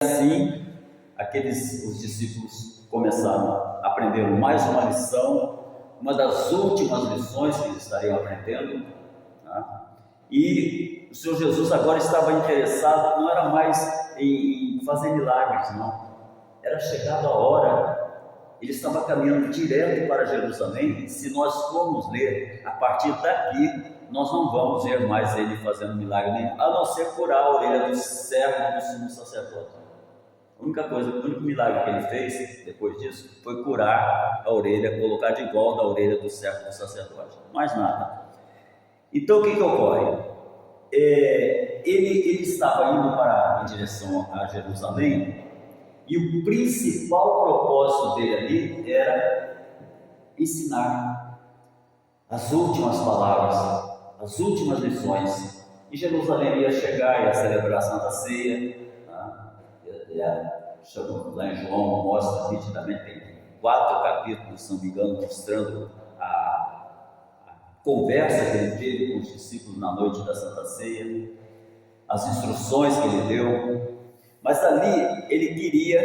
Assim, os discípulos começaram a aprender mais uma lição, uma das últimas lições que eles estariam aprendendo, tá? E o Senhor Jesus agora estava interessado, não era mais em fazer milagres, não. Era chegada a hora, ele estava caminhando direto para Jerusalém. Se nós formos ler, a partir daqui, nós não vamos ver mais ele fazendo milagre nenhum, a não ser curar a orelha do servo do sumo sacerdote. A única coisa, o único milagre que ele fez depois disso foi curar a orelha, colocar de volta a orelha do servo do sacerdote, mais nada. Então o que ocorre? Ele estava indo em direção a Jerusalém, e o principal propósito dele ali era ensinar as últimas palavras, as últimas lições. Em Jerusalém ia chegar, ia celebrar a Santa Ceia, lá em João mostra nitidamente, tem 4 capítulos, se não me engano, mostrando a conversa que ele teve com os discípulos na noite da Santa Ceia, as instruções que ele deu. Mas ali ele queria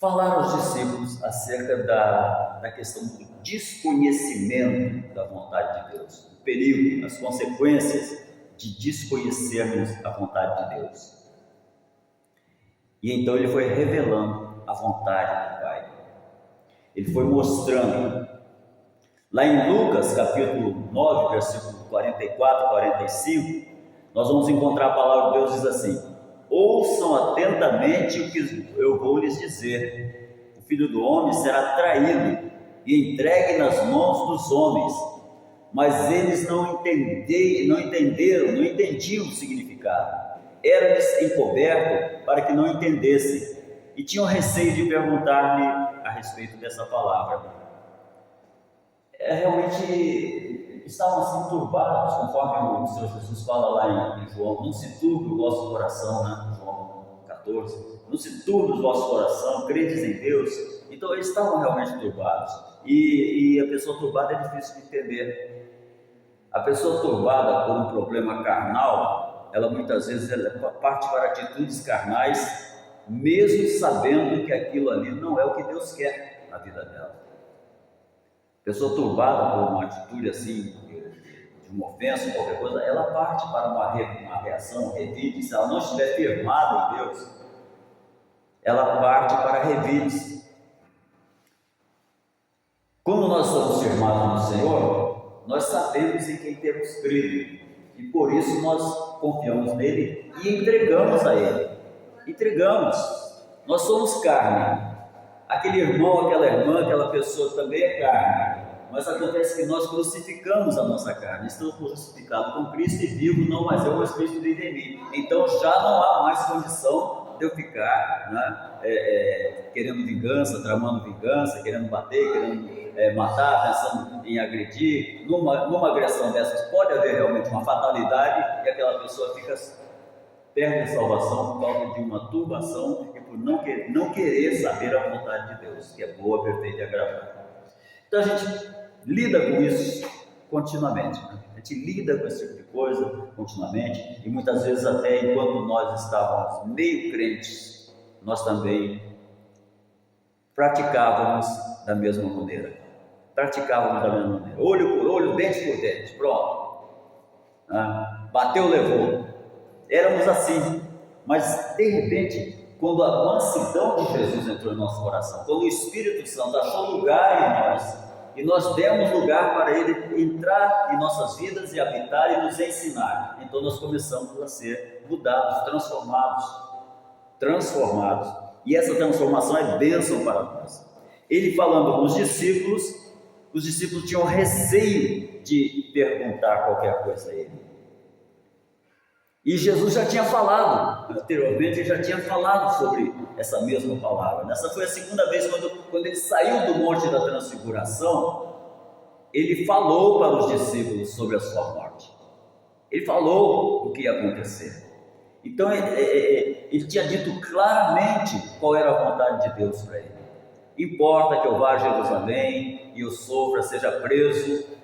falar aos discípulos acerca da questão do desconhecimento da vontade de Deus, o perigo, as consequências de desconhecermos a vontade de Deus. E então ele foi revelando a vontade do Pai. Ele foi mostrando. Lá em Lucas, capítulo 9, versículo 44 e 45, nós vamos encontrar a palavra de Deus, diz assim: ouçam atentamente o que eu vou lhes dizer. O Filho do Homem será traído e entregue nas mãos dos homens. Mas eles não entendiam o significado. Era-lhes encoberto para que não entendessem, e tinham receio de perguntar-lhe a respeito dessa palavra. Realmente estavam assim turbados, conforme o Senhor Jesus fala lá em João: não se turbe o vosso coração, né? João 14, não se turbe o vosso coração, credes em Deus. Então eles estavam realmente turbados, e a pessoa turbada é difícil de entender. A pessoa turbada por um problema carnal, ela muitas vezes parte para atitudes carnais, mesmo sabendo que aquilo ali não é o que Deus quer na vida dela. Pessoa turbada por uma atitude assim, de uma ofensa, qualquer coisa, ela parte para uma reação, revide. Se ela não estiver firmada em Deus, ela parte para revides. Como nós somos firmados no Senhor, nós sabemos em quem temos crido, e por isso nós confiamos nele e entregamos a ele. Entregamos. Nós somos carne. Aquele irmão, aquela irmã, aquela pessoa também é carne. Mas acontece que nós crucificamos a nossa carne. Estamos crucificados com Cristo e vivo, não mais eu, mas Cristo vive em mim. Então já não há mais condição de eu ficar, né, querendo vingança, tramando vingança, querendo bater, querendo matar, pensando em agredir. Numa agressão dessas pode haver realmente uma fatalidade, e aquela pessoa perde a salvação por causa de uma turbação e por não querer saber a vontade de Deus, que é boa, perfeita e agradável. Então a gente lida com isso continuamente, né? A gente lida com esse tipo de coisa continuamente, e muitas vezes até enquanto nós estávamos meio crentes, nós também praticávamos da mesma maneira. Olho por olho, dente por dente, pronto. Bateu, levou. Éramos assim. Mas de repente, quando a mansidão de Jesus entrou em nosso coração, quando o Espírito Santo achou lugar em nós, e nós demos lugar para ele entrar em nossas vidas e habitar e nos ensinar, então nós começamos a ser mudados, transformados. E essa transformação é bênção para nós. Ele falando com os discípulos tinham receio de perguntar qualquer coisa a ele. E Jesus já tinha falado, anteriormente ele já tinha falado sobre essa mesma palavra. Essa foi a segunda vez quando ele saiu do Monte da Transfiguração, ele falou para os discípulos sobre a sua morte. Ele falou o que ia acontecer. Então ele tinha dito claramente qual era a vontade de Deus para ele. Importa que eu vá a Jerusalém e eu sofra, seja preso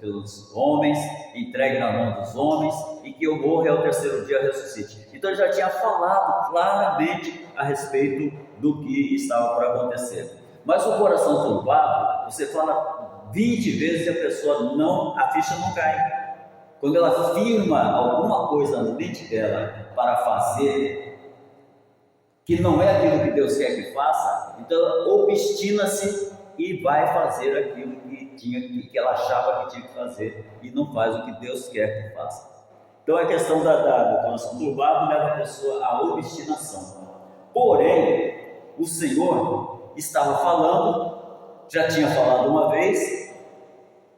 pelos homens, entregue na mão dos homens, e que eu morra e ao terceiro dia ressuscite. Então ele já tinha falado claramente a respeito do que estava por acontecer. Mas o coração turbado, você fala 20 vezes e a ficha não cai. Quando ela afirma alguma coisa na mente dela para fazer, que não é aquilo que Deus quer que faça, então ela obstina-se e vai fazer aquilo que ela achava que tinha que fazer e não faz o que Deus quer que faça. Então a questão do coração turbado leva a pessoa à obstinação. Porém, o Senhor estava falando, já tinha falado uma vez,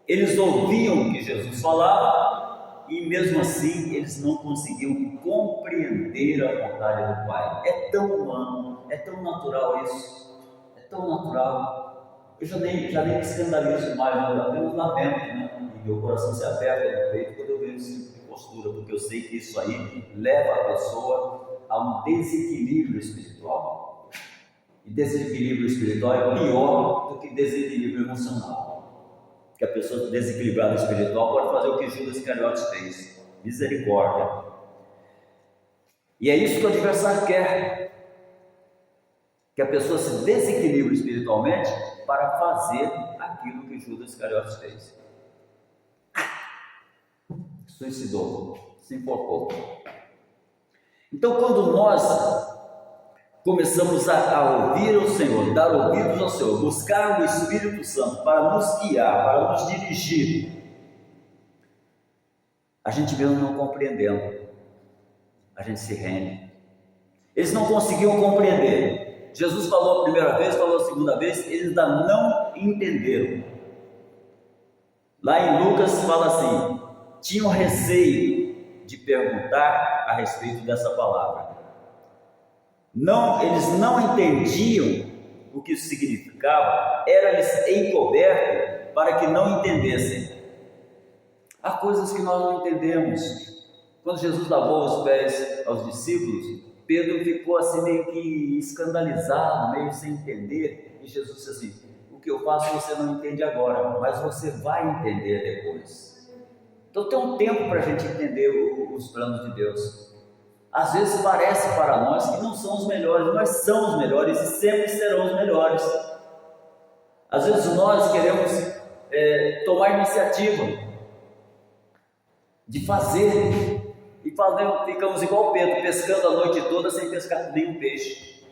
eles ouviam o que Jesus falava, e mesmo assim eles não conseguiam compreender a vontade do Pai. É tão humano, é tão natural isso, é tão natural. Eu já nem me escandalizo mais, eu apenas lamento, né? E meu coração se aperta no peito quando eu vejo esse tipo de postura, porque eu sei que isso aí leva a pessoa a um desequilíbrio espiritual. E desequilíbrio espiritual é pior do que desequilíbrio emocional. Que a pessoa desequilibrada espiritual pode fazer o que Judas Iscariotes fez. Misericórdia. E é isso que o adversário quer. Que a pessoa se desequilibre espiritualmente para fazer aquilo que Judas Iscariotes fez. Suicidou, se enforcou. Então, quando nós começamos a ouvir o Senhor, dar ouvidos ao Senhor, buscar o Espírito Santo para nos guiar, para nos dirigir, a gente mesmo não compreendendo, a gente se rende. Eles não conseguiam compreender. Jesus falou a primeira vez, falou a segunda vez, eles ainda não entenderam. Lá em Lucas fala assim, tinham receio de perguntar a respeito dessa palavra. Eles não entendiam o que isso significava, era-lhes encoberto para que não entendessem. Há coisas que nós não entendemos. Quando Jesus lavou os pés aos discípulos, Pedro ficou assim meio que escandalizado, meio sem entender, e Jesus disse assim, o que eu faço você não entende agora, mas você vai entender depois. Então tem um tempo para a gente entender os planos de Deus. Às vezes parece para nós que não são os melhores, mas são os melhores e sempre serão os melhores. Às vezes nós queremos tomar iniciativa de fazer, e ficamos igual Pedro, pescando a noite toda sem pescar nenhum peixe.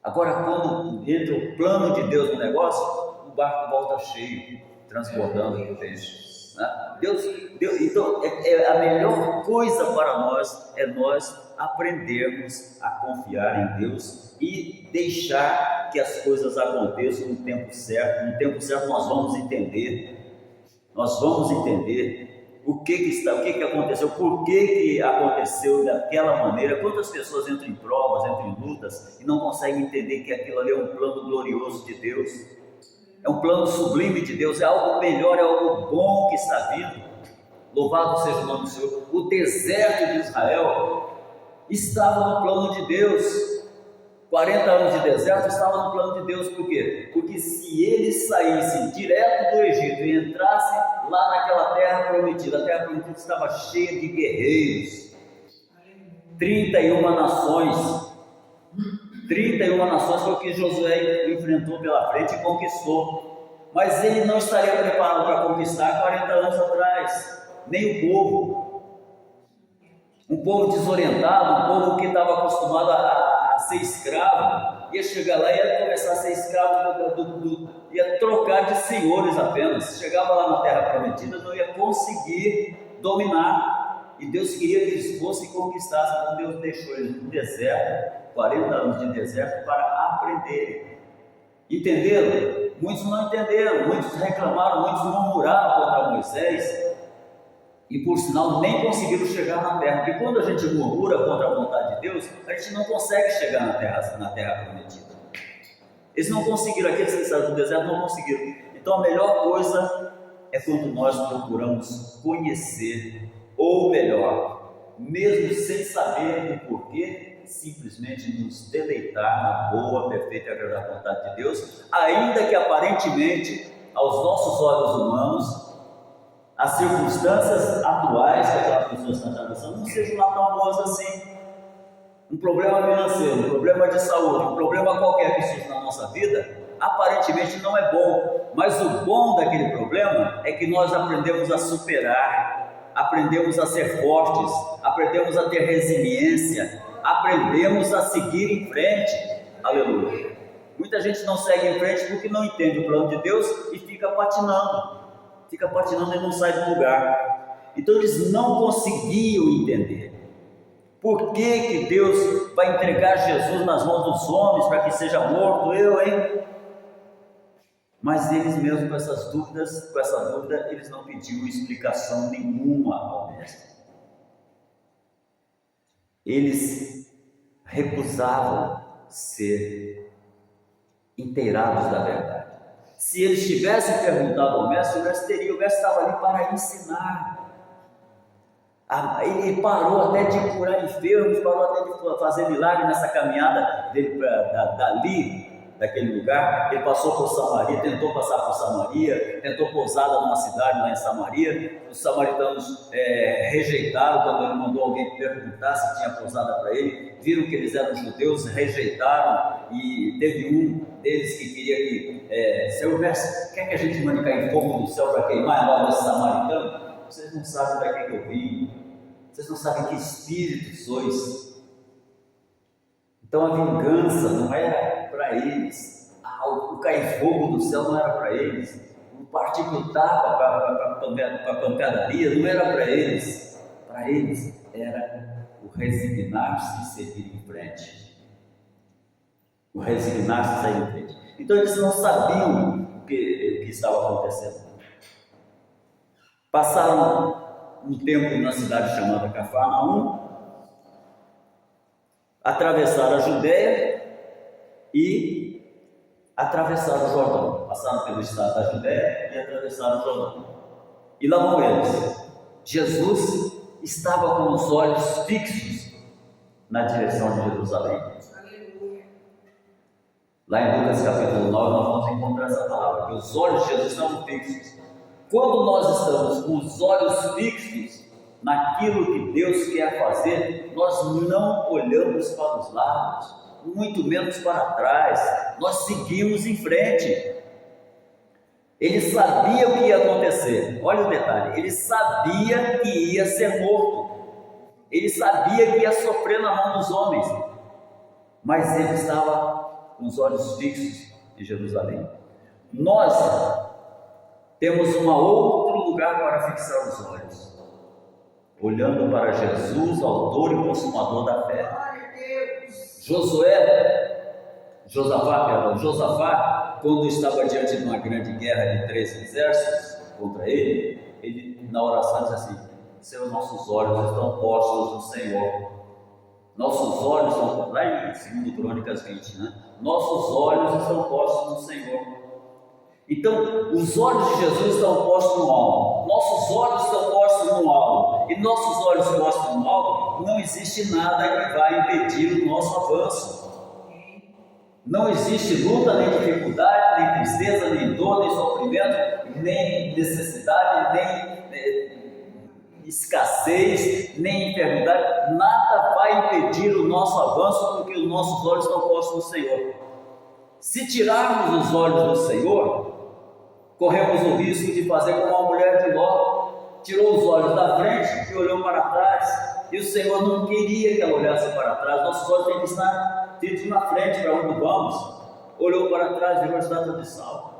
Agora, quando entra o plano de Deus no negócio, o barco volta cheio, transbordando de peixe. Deus, então a melhor coisa para nós é nós aprendermos a confiar em Deus e deixar que as coisas aconteçam no tempo certo. No tempo certo nós vamos entender o que aconteceu, por que aconteceu daquela maneira. Quantas pessoas entram em provas, entram em lutas e não conseguem entender que aquilo ali é um plano glorioso de Deus. É um plano sublime de Deus, é algo melhor, é algo bom que está vindo. Louvado seja o nome do Senhor. O deserto de Israel estava no plano de Deus. 40 anos de deserto estava no plano de Deus. Por quê? Porque se eles saíssem direto do Egito e entrassem lá naquela terra prometida, a terra prometida estava cheia de guerreiros. 31 nações. 31 nações foi o que Josué enfrentou pela frente e conquistou. Mas ele não estaria preparado para conquistar 40 anos atrás, nem o povo. Um povo desorientado, um povo que estava acostumado a ser escravo, ia chegar lá e ia começar a ser escravo, ia trocar de senhores apenas. Chegava lá na terra prometida, não ia conseguir dominar. E Deus queria que eles fossem e conquistassem. Então Deus deixou eles no deserto, 40 anos de deserto, para aprenderem. Entenderam? Muitos não entenderam, muitos reclamaram, muitos murmuraram contra Moisés e por sinal nem conseguiram chegar na terra. Porque quando a gente murmura contra a vontade de Deus, a gente não consegue chegar na terra prometida. Eles não conseguiram, aqueles que saíram do deserto não conseguiram. Então a melhor coisa é quando nós procuramos conhecer, ou melhor, mesmo sem saber o porquê, simplesmente nos deleitar na boa, perfeita e agradável vontade de Deus, ainda que aparentemente aos nossos olhos humanos as circunstâncias atuais que aquela pessoa está atravessando não sejam lá tão boas assim. um problema financeiro, um problema de saúde, um problema qualquer que surja na nossa vida, aparentemente não é bom, mas o bom daquele problema é que nós aprendemos a superar, aprendemos a ser fortes, aprendemos a ter resiliência, aprendemos a seguir em frente. Aleluia. Muita gente não segue em frente porque não entende o plano de Deus e fica patinando e não sai do lugar. Então eles não conseguiam entender por que Deus vai entregar Jesus nas mãos dos homens para que seja morto. Mas eles mesmos com essa dúvida, eles não pediam explicação nenhuma ao mestre. Eles recusavam ser inteirados da verdade. Se eles tivessem perguntado ao mestre, o mestre estava ali para ensinar. Ele parou até de curar enfermos, parou até de fazer milagre nessa caminhada dele daquele lugar. Ele passou por Samaria, tentou passar por Samaria, tentou pousada numa cidade lá em Samaria. Os samaritanos rejeitaram quando ele mandou alguém perguntar se tinha pousada para ele. Viram que eles eram judeus, rejeitaram, e teve um deles que queria que, Senhor mestre, quer que a gente mande cair fogo do céu para queimar nós desse samaritano? Vocês não sabem daqui que eu vim, vocês não sabem que espírito sois. Então a vingança não era para eles, o cair fogo do céu não era para eles, o partir para o tapa, para a pancadaria não era para eles era o resignar-se e seguir em frente. O resignar-se e sair em frente. Então eles não sabiam o que estava acontecendo. Passaram um tempo na cidade chamada Cafarnaum, atravessaram a Judéia e atravessaram o Jordão. Passaram pelo estado da Judéia e atravessaram o Jordão. E lá vão eles. Jesus estava com os olhos fixos na direção de Jerusalém. Lá em Lucas capítulo 9 nós vamos encontrar essa palavra, que os olhos de Jesus estavam fixos. Quando nós estamos com os olhos fixos naquilo que Deus quer fazer, nós não olhamos para os lados, muito menos para trás, nós seguimos em frente. Ele sabia o que ia acontecer, olha o detalhe, ele sabia que ia ser morto, ele sabia que ia sofrer na mão dos homens, mas ele estava com os olhos fixos em Jerusalém. Nós temos um outro lugar para fixar os olhos, olhando para Jesus, autor e consumador da fé. Josafá, quando estava diante de uma grande guerra de 3 exércitos contra ele na oração disse assim: Senhor, nossos olhos estão postos no Senhor. Nossos olhos estão, lá em 2 Crônicas 20, né? Nossos olhos estão postos no Senhor. Então, os olhos de Jesus estão postos no alvo, nossos olhos estão postos no alvo, e nossos olhos postos no alvo, não existe nada que vai impedir o nosso avanço. Não existe luta, nem dificuldade, nem tristeza, nem dor, nem sofrimento, nem necessidade, nem escassez, nem enfermidade, nada vai impedir o nosso avanço, porque os nossos olhos estão postos no Senhor. Se tirarmos os olhos do Senhor, corremos o risco de fazer como a mulher de Ló, tirou os olhos da frente e olhou para trás, e o Senhor não queria que ela olhasse para trás. Nossos olhos têm que estar fitos na frente, para onde vamos. Olhou para trás, virou a estátua de sal.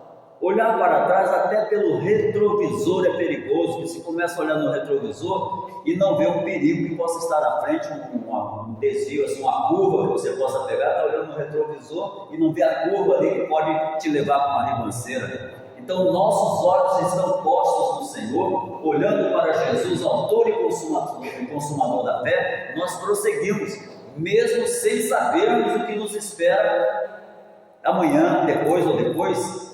Olhar para trás até pelo retrovisor é perigoso, porque se começa a olhar no retrovisor e não vê um perigo que possa estar à frente, um desvio, assim, uma curva que você possa pegar, está olhando no retrovisor e não vê a curva ali que pode te levar para uma ribanceira. Então nossos olhos estão postos no Senhor, olhando para Jesus, autor e consumador da fé. Nós prosseguimos, mesmo sem sabermos o que nos espera amanhã, depois ou depois.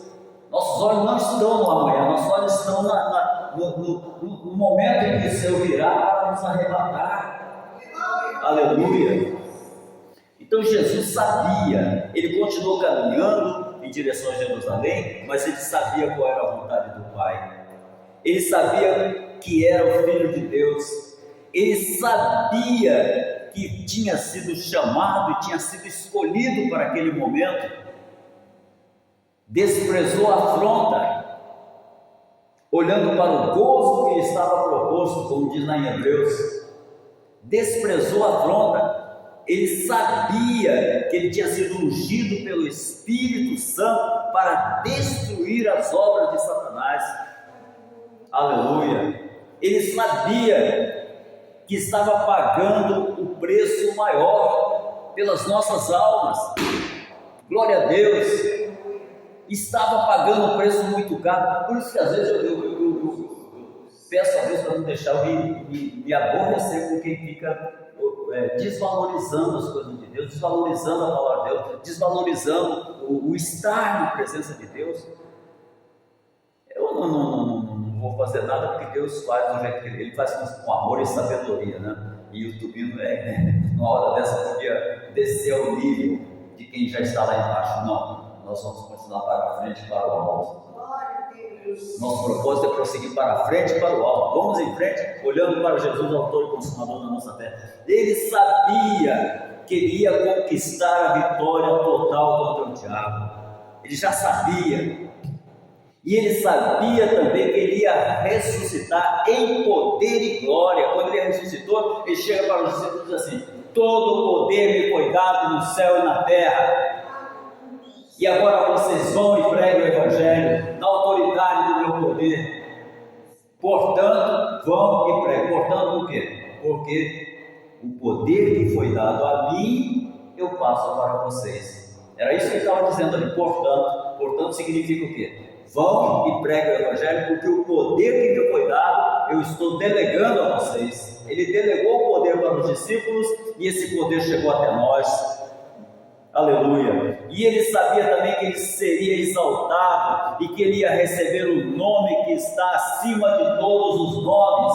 Nossos olhos não estão no amanhã, nossos olhos estão no momento em que o Senhor virá para nos arrebatar. Aleluia! Então Jesus sabia, ele continuou caminhando em direção a Jerusalém, mas ele sabia qual era a vontade do Pai. Ele sabia que era o Filho de Deus. Ele sabia que tinha sido chamado e tinha sido escolhido para aquele momento, desprezou a afronta, olhando para o gozo que lhe estava proposto, como diz lá em Hebreus, desprezou a afronta. Ele sabia que ele tinha sido ungido pelo Espírito Santo para destruir as obras de Satanás. Aleluia! Ele sabia que estava pagando o preço maior pelas nossas almas. Glória a Deus! Estava pagando um preço muito caro. Por isso que às vezes eu peço a Deus para não deixar me aborrecer com quem fica desvalorizando as coisas de Deus, desvalorizando a palavra de Deus, desvalorizando o estar na presença de Deus. Eu não vou fazer nada, porque Deus faz do jeito que Ele faz, com amor e sabedoria, né? E o Tubinho, numa hora dessa, podia descer ao nível de quem já está lá embaixo. Não, nós vamos continuar para frente, para o alto. Nosso propósito é prosseguir para frente e para o alto. Vamos em frente, olhando para Jesus, autor e consumador da nossa fé. Ele sabia que ele ia conquistar a vitória total contra o diabo. Ele já sabia. E ele sabia também que ele ia ressuscitar em poder e glória. Quando ele ressuscitou, ele chega para os discípulos e diz assim: todo o poder me foi dado no céu e na terra. E agora vocês vão e pregam o Evangelho na autoridade do meu poder. Portanto, vão e pregam. Portanto, por quê? Porque o poder que foi dado a mim, eu passo para vocês. Era isso que ele estava dizendo ali. Portanto significa o quê? Vão e pregam o Evangelho, porque o poder que me foi dado, eu estou delegando a vocês. Ele delegou o poder para os discípulos e esse poder chegou até nós. Aleluia! E ele sabia também que ele seria exaltado e que ele ia receber o nome que está acima de todos os nomes,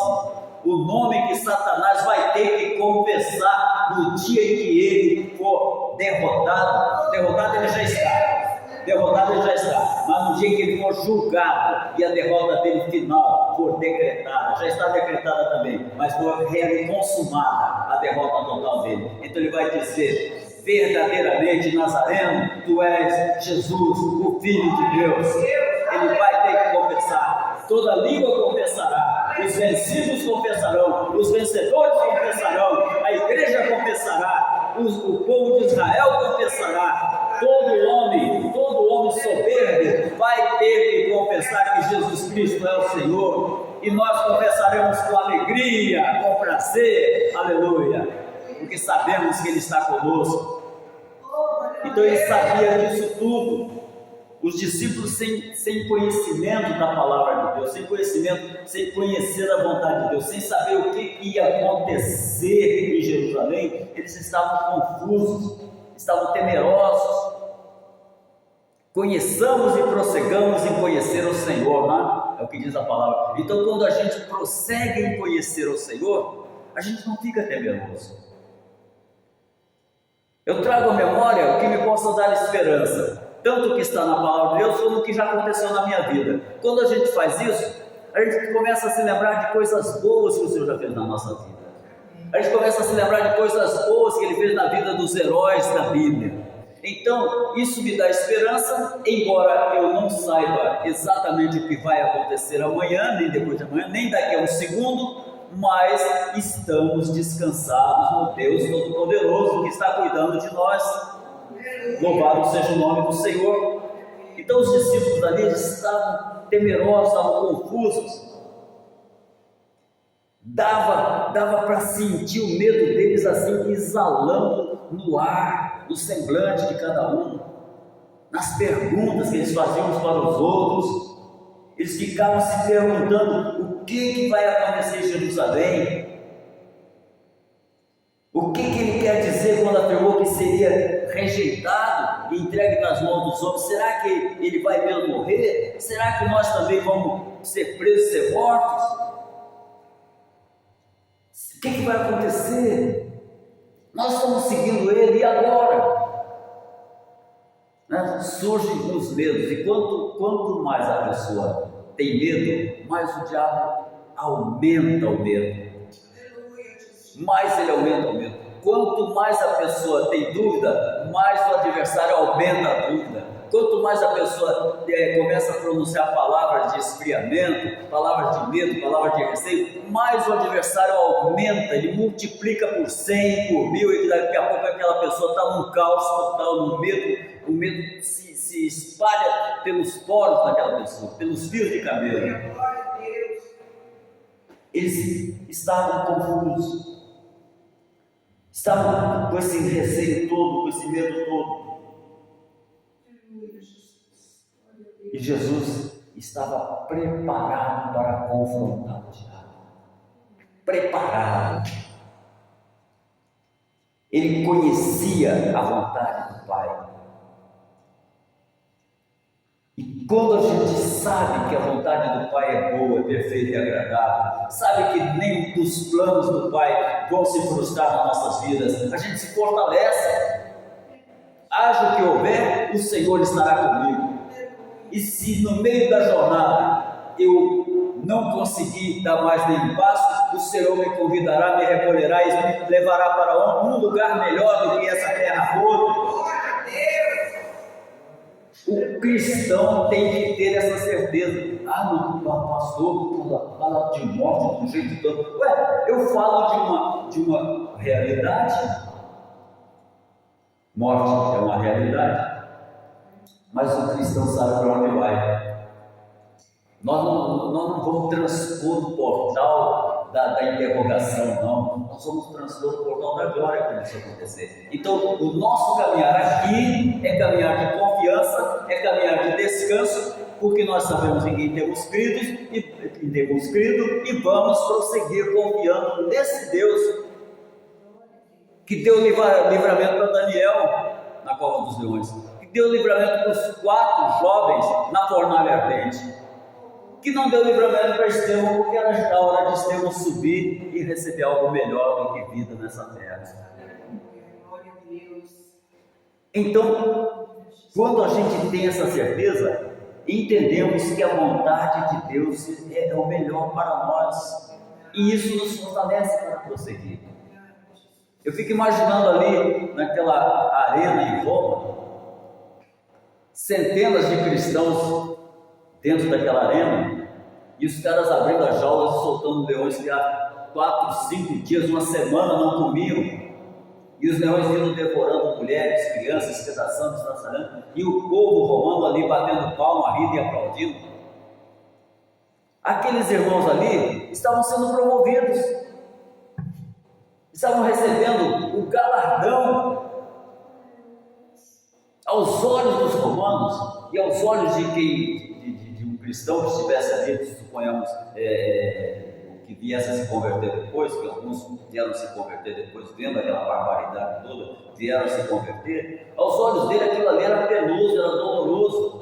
o nome que Satanás vai ter que confessar no dia em que ele for derrotado. Derrotado ele já está, mas no dia em que ele for julgado e a derrota dele final for decretada, já está decretada também, mas for consumada a derrota total dele, então ele vai dizer: verdadeiramente, Nazareno, tu és Jesus, o Filho de Deus. Ele vai ter que confessar, toda língua confessará, os vencidos confessarão, os vencedores confessarão, a igreja confessará, o povo de Israel confessará, todo homem soberbo vai ter que confessar que Jesus Cristo é o Senhor, e nós confessaremos com alegria, com prazer, aleluia, porque sabemos que Ele está conosco. Então ele sabia disso tudo. Os discípulos sem conhecimento da palavra de Deus, sem conhecer a vontade de Deus, sem saber o que ia acontecer em Jerusalém, eles estavam confusos, estavam temerosos. Conheçamos e prossigamos em conhecer o Senhor, né? É o que diz a palavra. Então, quando a gente prossegue em conhecer o Senhor, a gente não fica temeroso. Eu trago à memória o que me possa dar esperança, tanto o que está na palavra de Deus, como o que já aconteceu na minha vida. Quando a gente faz isso, a gente começa a se lembrar de coisas boas que o Senhor já fez na nossa vida. A gente começa a se lembrar de coisas boas que Ele fez na vida dos heróis da Bíblia. Então, isso me dá esperança, embora eu não saiba exatamente o que vai acontecer amanhã, nem depois de amanhã, nem daqui a um segundo, mas estamos descansados no Deus Todo-Poderoso que está cuidando de nós. Louvado seja o nome do Senhor. Então os discípulos ali estavam temerosos, estavam confusos. Dava para sentir o medo deles assim, exalando no ar, no semblante de cada um, nas perguntas que eles faziam uns para os outros. Eles ficavam se perguntando o que vai acontecer em Jerusalém, o que ele quer dizer quando afirmou que seria rejeitado e entregue nas mãos dos homens. Será que ele vai mesmo morrer? Será que nós também vamos ser presos, ser mortos? O que vai acontecer? Nós estamos seguindo ele, e agora? Surgem os medos, e quanto mais a pessoa tem medo, mais o diabo aumenta o medo. Mais ele aumenta o medo. quanto mais a pessoa tem dúvida, mais o adversário aumenta a dúvida. Quanto mais a pessoa começa a pronunciar palavras de esfriamento, palavras de medo, palavras de receio, mais o adversário aumenta, ele multiplica por 100, por 1000, e daqui a pouco aquela pessoa está num caos total, no medo, o medo se espalha pelos poros daquela pessoa, pelos fios de cabelo. Eles estavam confusos, estavam com esse receio todo, com esse medo todo. E Jesus estava preparado para confrontar o diabo. Preparado. Ele conhecia a vontade do Pai. E quando a gente sabe que a vontade do Pai é boa, é perfeita e agradável, sabe que nenhum dos planos do Pai vão se frustrar nas nossas vidas, a gente se fortalece. Haja o que houver, o Senhor estará comigo. E se no meio da jornada eu não conseguir dar mais nenhum passo, o Senhor me convidará, me recolherá e me levará para um lugar melhor do que essa terra toda. O cristão tem que ter essa certeza. Meu pastor fala de morte de um jeito todo. Eu falo de uma realidade. Morte é uma realidade. Mas o cristão sabe para onde vai. Nós não vamos transpor o portal da interrogação, não. Nós vamos transpor o portal da glória quando isso acontecer. Então, o nosso caminhar aqui é caminhar de confiança, é caminhar de descanso, porque nós sabemos em quem temos crido e vamos prosseguir confiando nesse Deus que deu livramento para Daniel na cova dos leões, que deu livramento para os 4 jovens na fornalha ardente, que não deu livramento para Estevão, porque era a hora de Estevão subir e receber algo melhor do que vida nessa terra. Então, quando a gente tem essa certeza, entendemos que a vontade de Deus é o melhor para nós, e isso nos fortalece para prosseguir. Eu fico imaginando ali, naquela arena em Roma, centenas de cristãos dentro daquela arena, e os caras abrindo as jaulas e soltando leões que há 4, 5 dias, uma semana não comiam, e os leões indo devorando mulheres, crianças, espedaçando, estraçalhando, e o povo romano ali batendo palma, rindo e aplaudindo. Aqueles irmãos ali estavam sendo promovidos, estavam recebendo o galardão aos olhos dos romanos e aos olhos de um cristão que estivesse ali, suponhamos, que viesse a se converter depois, que alguns vieram se converter depois, vendo aquela barbaridade toda, vieram se converter. Aos olhos dele aquilo ali era penoso, era doloroso.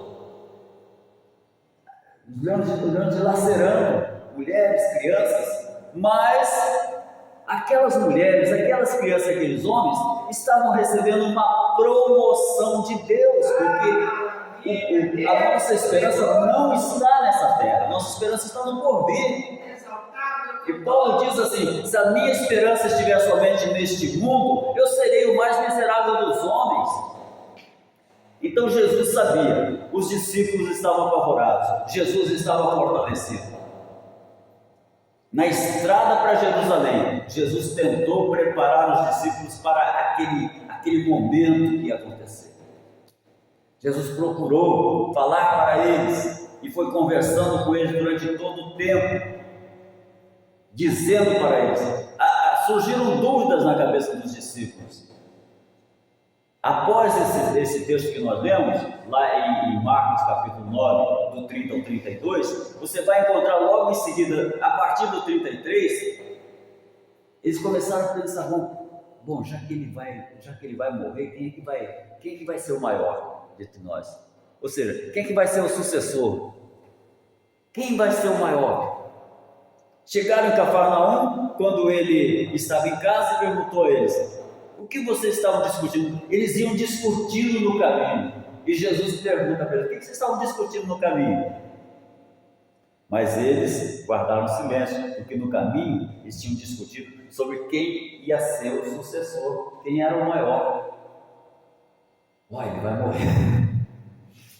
Os leões dilacerando mulheres, crianças, mas aquelas mulheres, aquelas crianças, aqueles homens estavam recebendo uma promoção de Deus, porque a nossa esperança não está nessa terra, a nossa esperança está no porvir. E Paulo diz assim: se a minha esperança estiver somente neste mundo, eu serei o mais miserável dos homens. Então Jesus sabia, os discípulos estavam apavorados, Jesus estava fortalecido. Na estrada para Jerusalém, Jesus tentou preparar os discípulos para aquele momento que ia acontecer. Jesus procurou falar para eles e foi conversando com eles durante todo o tempo, dizendo para eles. Surgiram dúvidas na cabeça dos discípulos. Após esse texto que nós lemos, lá em Marcos capítulo 9, do 30 ao 32, você vai encontrar logo em seguida, a partir do 33, eles começaram a pensar: bom, já que ele vai morrer, quem é que vai ser o maior entre nós? Ou seja, quem é que vai ser o sucessor? Quem vai ser o maior? Chegaram em Cafarnaum, quando ele estava em casa, e perguntou a eles: o que vocês estavam discutindo? Eles iam discutindo no caminho. E Jesus pergunta para eles: o que vocês estavam discutindo no caminho? Mas eles guardaram silêncio, porque no caminho eles tinham discutido sobre quem ia ser o sucessor, quem era o maior. Olha, ele vai morrer.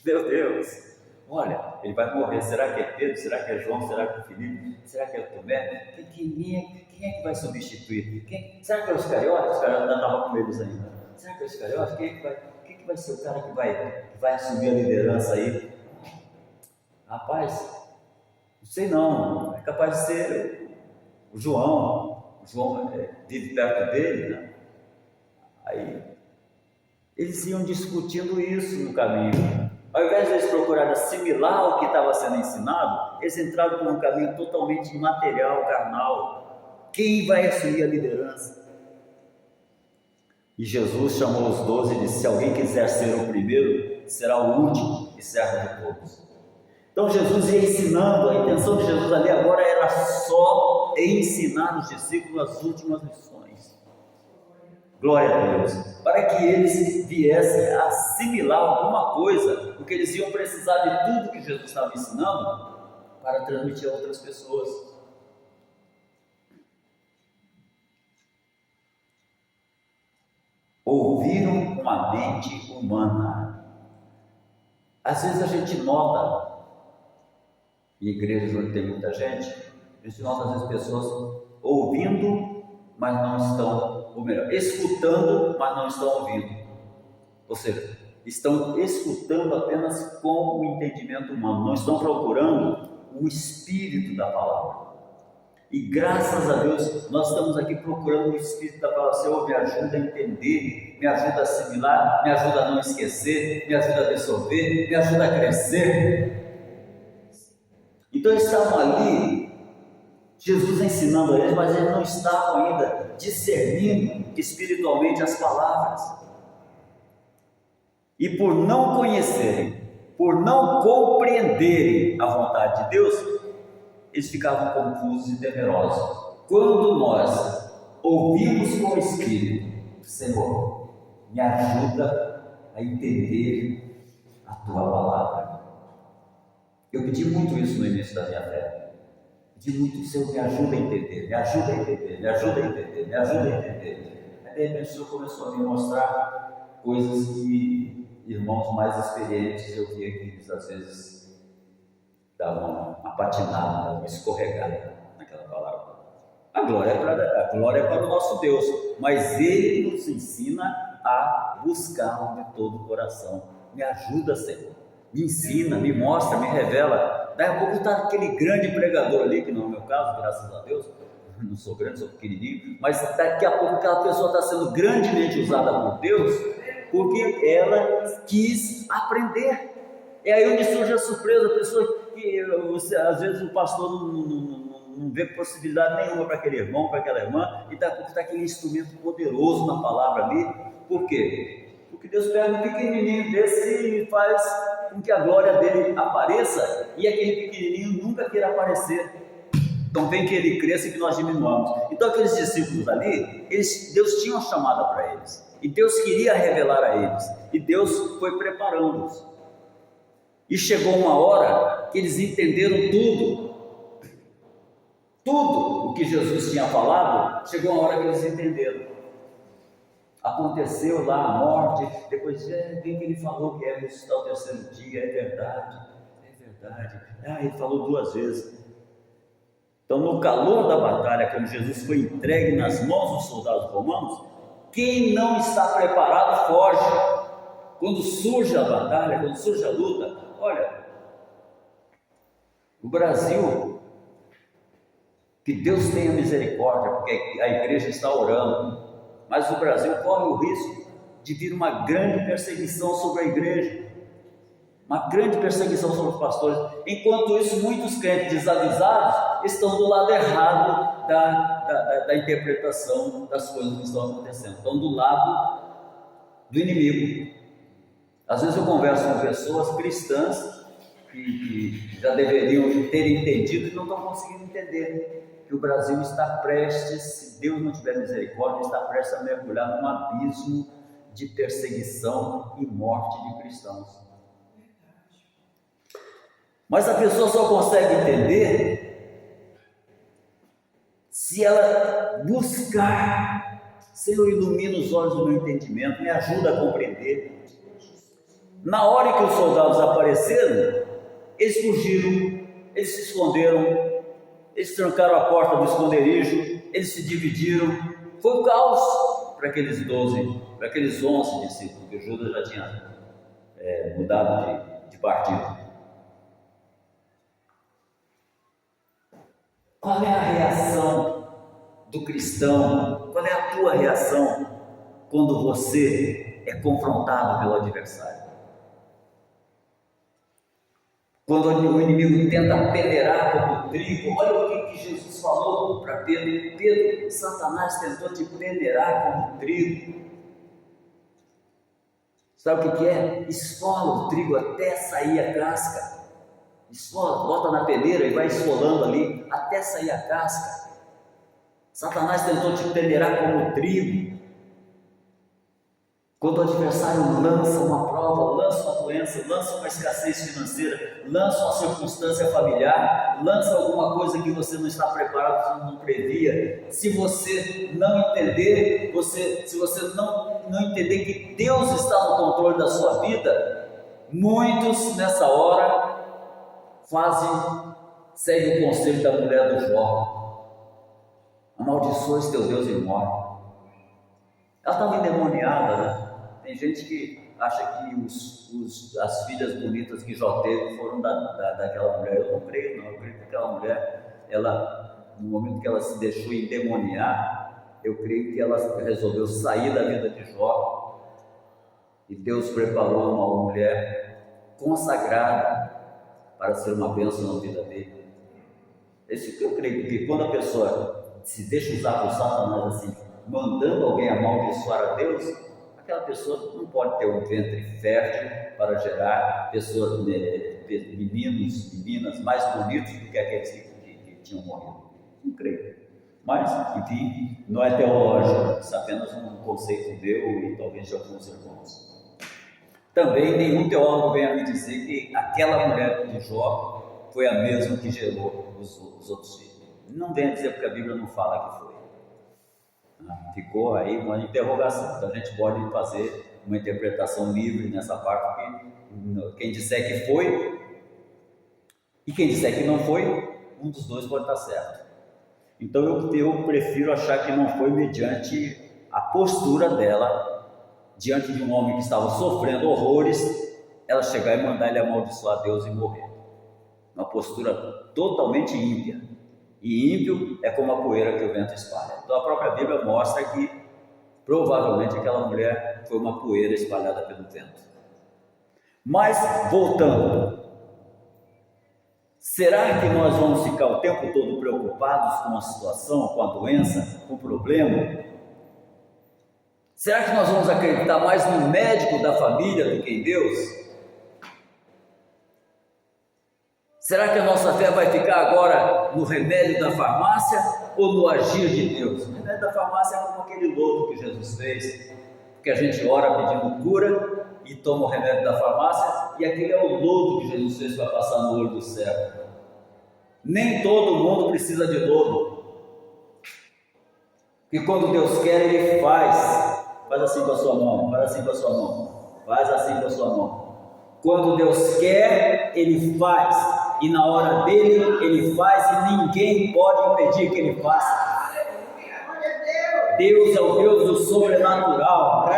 Meu Deus! Olha, ele vai morrer. Será que é Pedro? Será que é João? Será que é Filipe? Será que é Tomé? Quem é que vai substituir? Será que é os Iscariotes? Os Iscariotes ainda estavam com eles ainda. Será que é os Iscariotes? Quem que vai ser o cara que vai assumir a liderança aí? Rapaz, não sei não, é capaz de ser o João. O João vive perto dele, né? Aí eles iam discutindo isso no caminho. Ao invés de eles procurarem assimilar o que estava sendo ensinado, eles entraram por um caminho totalmente imaterial, carnal. Quem vai assumir a liderança? E Jesus chamou os 12 e disse: se alguém quiser ser o primeiro, será o último e servo de todos. Então Jesus ia ensinando, a intenção de Jesus ali agora era só ensinar os discípulos as últimas lições. Glória a Deus, para que eles viessem a assimilar alguma coisa, porque eles iam precisar de tudo que Jesus estava ensinando para transmitir a outras pessoas. Ouviram com a mente humana. Às vezes a gente nota, em igrejas onde tem muita gente, a gente nota às vezes pessoas ouvindo, mas não estão, ou melhor, escutando, mas não estão ouvindo. Ou seja, estão escutando apenas com o entendimento humano, não estão procurando o espírito da palavra. E graças a Deus, nós estamos aqui procurando o espírito da palavra. Senhor, me ajuda a entender, me ajuda a assimilar, me ajuda a não esquecer, me ajuda a absorver, me ajuda a crescer. Então eles estavam ali, Jesus ensinando a eles, mas eles não estavam ainda discernindo espiritualmente as palavras. E por não conhecerem, por não compreenderem a vontade de Deus, eles ficavam confusos e temerosos. Quando nós ouvimos com o Espírito: Senhor, me ajuda a entender a Tua palavra. Eu pedi muito isso no início da minha fé. Pedi muito: Senhor, me ajuda a entender, me ajuda a entender, me ajuda a entender, me ajuda a entender. Aí de repente o Senhor começou a me mostrar coisas que irmãos mais experientes eu via que eles às vezes davam uma patinada, uma escorregada naquela palavra. A glória é para o nosso Deus, mas Ele nos ensina a buscar de todo o coração. Me ajuda, Senhor, me ensina, me mostra, me revela. Daqui a pouco está aquele grande pregador ali, que não é o meu caso, graças a Deus, não sou grande, sou pequenininho, mas daqui a pouco aquela pessoa está sendo grandemente usada por Deus, porque ela quis aprender. É aí onde surge a surpresa, a pessoa que às vezes o pastor não vê possibilidade nenhuma para aquele irmão, para aquela irmã, e está aquele instrumento poderoso na palavra ali. Por quê? Porque Deus pega um pequenininho desse e faz com que a glória dele apareça, e aquele pequenininho nunca queira aparecer. Então vem que ele cresça e que nós diminuamos. Então aqueles discípulos ali, Deus tinha uma chamada para eles, e Deus queria revelar a eles, e Deus foi preparando-os. E chegou uma hora que eles entenderam tudo o que Jesus tinha falado. Chegou uma hora que eles entenderam. Aconteceu lá a morte, depois vem que ele falou que ia ressuscitar o terceiro dia. É verdade. Ele falou 2 vezes. Então, no calor da batalha, quando Jesus foi entregue nas mãos dos soldados romanos, quem não está preparado foge. Quando surge a batalha, quando surge a luta, olha, o Brasil, que Deus tenha misericórdia, porque a igreja está orando, mas o Brasil corre o risco de vir uma grande perseguição sobre a igreja, uma grande perseguição sobre os pastores. Enquanto isso, muitos crentes desavisados estão do lado errado da interpretação das coisas que estão acontecendo, estão do lado do inimigo. Às vezes eu converso com pessoas cristãs que já deveriam ter entendido e não estão conseguindo entender que o Brasil está prestes, se Deus não tiver misericórdia, está prestes a mergulhar num abismo de perseguição e morte de cristãos. Mas a pessoa só consegue entender se ela buscar. Senhor, ilumina os olhos do meu entendimento, me ajuda a compreender. Na hora em que os soldados apareceram, eles fugiram, eles se esconderam, eles trancaram a porta do esconderijo, eles se dividiram. Foi um caos para aqueles 12, para aqueles 11 discípulos, porque Judas já tinha mudado de partido. Qual é a reação do cristão? Qual é a tua reação quando você é confrontado pelo adversário? Quando o inimigo tenta peneirar como trigo, olha o que Jesus falou para Pedro. Pedro, Satanás tentou te peneirar como trigo. Sabe o que é? Esfola o trigo até sair a casca. Esfola, bota na peneira e vai esfolando ali até sair a casca. Satanás tentou te peneirar como trigo. Quando o adversário lança uma prova, lança uma doença, lança uma escassez financeira, lança uma circunstância familiar, lança alguma coisa que você não está preparado, você não previa. Se você não entender, se você não entender que Deus está no controle da sua vida, muitos nessa hora seguem o conselho da mulher do Jó: amaldiçoa teu Deus e morre. Ela estava endemoniada, né? Tem gente que acha que as filhas bonitas que Jó teve foram daquela mulher. Eu não creio, não. Eu creio que aquela mulher, no momento que ela se deixou endemoniar, eu creio que ela resolveu sair da vida de Jó, e Deus preparou uma mulher consagrada para ser uma bênção na vida dele. É isso que eu creio, porque quando a pessoa se deixa usar por Satanás assim, mandando alguém amaldiçoar a Deus, aquela pessoa não pode ter um ventre fértil para gerar pessoas, meninos, meninas mais bonitos do que aqueles que tinham morrido. Não creio. Mas, enfim, não é teológico, isso é apenas um conceito meu e talvez de alguns irmãos. Também nenhum teólogo venha me dizer que aquela mulher de Jó foi a mesma que gerou os outros filhos. Não venha dizer, porque a Bíblia não fala que foi. Ficou aí uma interrogação. Então a gente pode fazer uma interpretação livre nessa parte, porque quem disser que foi e quem disser que não foi, um dos dois pode estar certo. Então eu prefiro achar que não foi mediante a postura dela diante de um homem que estava sofrendo horrores, ela chegar e mandar ele amaldiçoar Deus e morrer. Uma postura totalmente ímpia. E ímpio é como a poeira que o vento espalha. Então a própria Bíblia mostra que provavelmente aquela mulher foi uma poeira espalhada pelo vento. Mas, voltando, será que nós vamos ficar o tempo todo preocupados com a situação, com a doença, com o problema? Será que nós vamos acreditar mais no médico da família do que em Deus? Será que a nossa fé vai ficar agora no remédio da farmácia ou no agir de Deus? O remédio da farmácia é como aquele lodo que Jesus fez, porque a gente ora pedindo cura e toma o remédio da farmácia, e aquele é o lodo que Jesus fez para passar no olho do cego. Nem todo mundo precisa de lodo, porque quando Deus quer, Ele faz assim com a sua mão, faz assim com a sua mão, faz assim com a sua mão. Quando Deus quer, Ele faz. E na hora dele, Ele faz e ninguém pode impedir que Ele faça. Deus é o Deus do sobrenatural.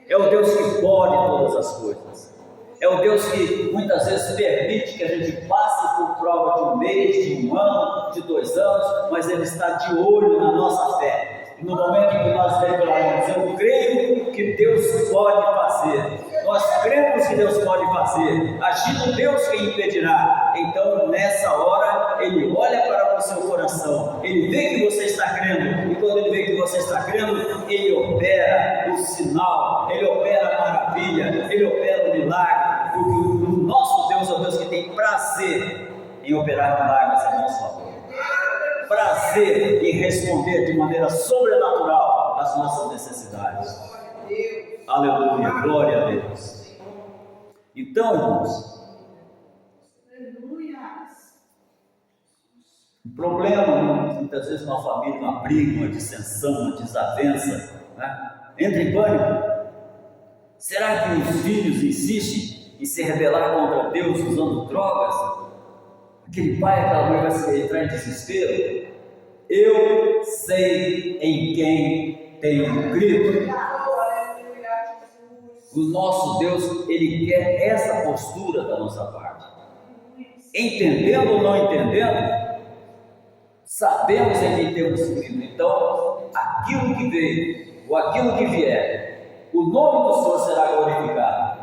É o Deus que pode todas as coisas. É o Deus que muitas vezes permite que a gente passe por prova de um mês, de um ano, de 2 anos, mas Ele está de olho na nossa fé. E no momento em que nós declaramos, eu creio que Deus pode fazer. Nós cremos que Deus pode fazer, agindo Deus quem impedirá. Então nessa hora Ele olha para o seu coração, Ele vê que você está crendo, e quando Ele vê que você está crendo, Ele opera o sinal, Ele opera a maravilha, Ele opera o milagre, porque o nosso Deus é o Deus que tem prazer em operar milagres em nosso favor, prazer em responder de maneira sobrenatural às nossas necessidades. Aleluia, glória a Deus. Então, irmãos, o problema, muitas vezes, numa família, uma briga, uma dissensão, uma desavença, né? Entra em pânico. Será que os filhos insistem em se rebelar contra Deus usando drogas? Aquele pai, aquela mãe vai se entrar em desespero? Eu sei em quem tenho crido. O nosso Deus, Ele quer essa postura da nossa parte. Entendendo ou não entendendo, sabemos em quem temos crido. Então, aquilo que veio, ou aquilo que vier, o nome do Senhor será glorificado.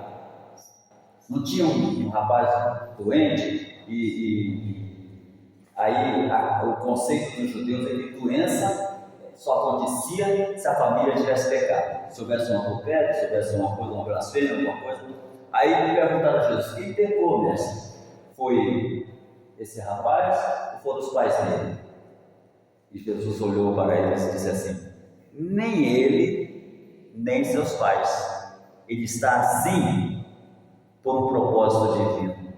Não tinha um rapaz doente aí o conceito dos judeus é que doença só acontecia se a família tivesse pecado. Se houvesse uma adultério, se houvesse uma coisa, uma blasfêmia, alguma coisa. Aí me perguntaram a Jesus: quem pecou, mestre? Foi esse rapaz ou foram os pais dele? E Jesus olhou para ele e disse assim: nem ele, nem seus pais. Ele está assim por um propósito divino,